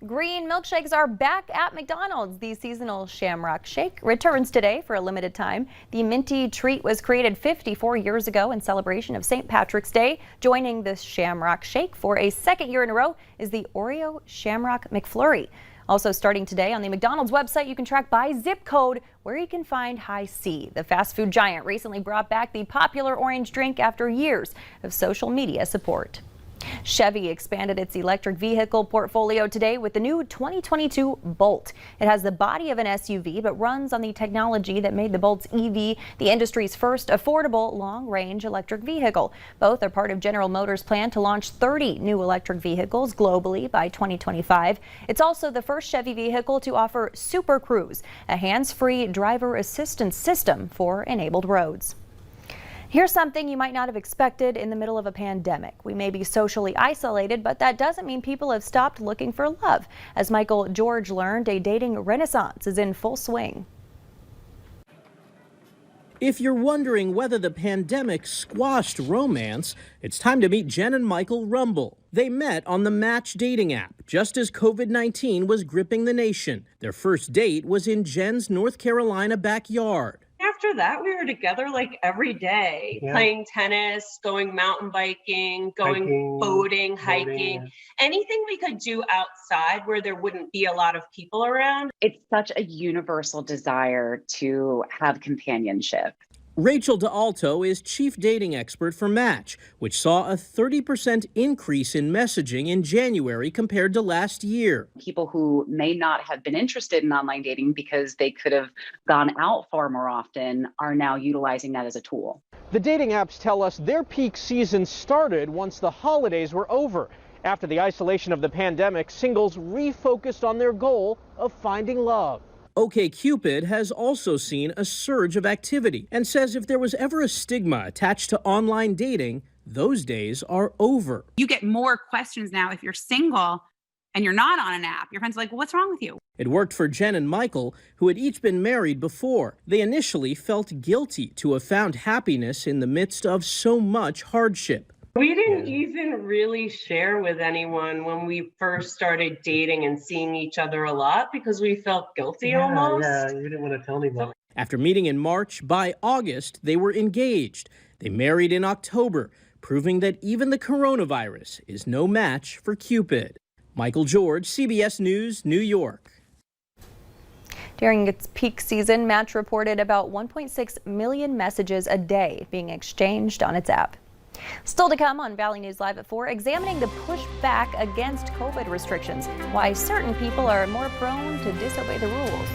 Green milkshakes are back at McDonald's. The seasonal Shamrock Shake returns today for a limited time. The minty treat was created 54 years ago in celebration of St. Patrick's Day. Joining the Shamrock Shake for a second year in a row is the Oreo Shamrock McFlurry. Also starting today on the McDonald's website, you can track by zip code where you can find Hi-C. The fast food giant recently brought back the popular orange drink after years of social media support. Chevy expanded its electric vehicle portfolio today with the new 2022 Bolt. It has the body of an SUV but runs on the technology that made the Bolt's EV the industry's first affordable long-range electric vehicle. Both are part of General Motors' plan to launch 30 new electric vehicles globally by 2025. It's also the first Chevy vehicle to offer Super Cruise, a hands-free driver assistance system for enabled roads. Here's something you might not have expected in the middle of a pandemic. We may be socially isolated, but that doesn't mean people have stopped looking for love. As Michael George learned, a dating renaissance is in full swing. If you're wondering whether the pandemic squashed romance, it's time to meet Jen and Michael Rumble. They met on the Match dating app just as COVID-19 was gripping the nation. Their first date was in Jen's North Carolina backyard. After that, we were together like every day, playing tennis, going mountain biking, going boating, hiking, anything we could do outside where there wouldn't be a lot of people around. It's such a universal desire to have companionship. Rachel D'Alto is chief dating expert for Match, which saw a 30% increase in messaging in January compared to last year. People who may not have been interested in online dating because they could have gone out far more often are now utilizing that as a tool. The dating apps tell us their peak season started once the holidays were over. After the isolation of the pandemic, singles refocused on their goal of finding love. OkCupid has also seen a surge of activity and says if there was ever a stigma attached to online dating, those days are over. You get more questions now if you're single and you're not on an app. Your friends are like, well, what's wrong with you? It worked for Jen and Michael, who had each been married before. They initially felt guilty to have found happiness in the midst of so much hardship. We didn't even really share with anyone when we first started dating and seeing each other a lot because we felt guilty almost. Yeah, you didn't want to tell anybody. After meeting in March, by August, they were engaged. They married in October, proving that even the coronavirus is no match for Cupid. Michael George, CBS News, New York. During its peak season, Match reported about 1.6 million messages a day being exchanged on its app. Still to come on Valley News Live at 4, examining the pushback against COVID restrictions, why certain people are more prone to disobey the rules.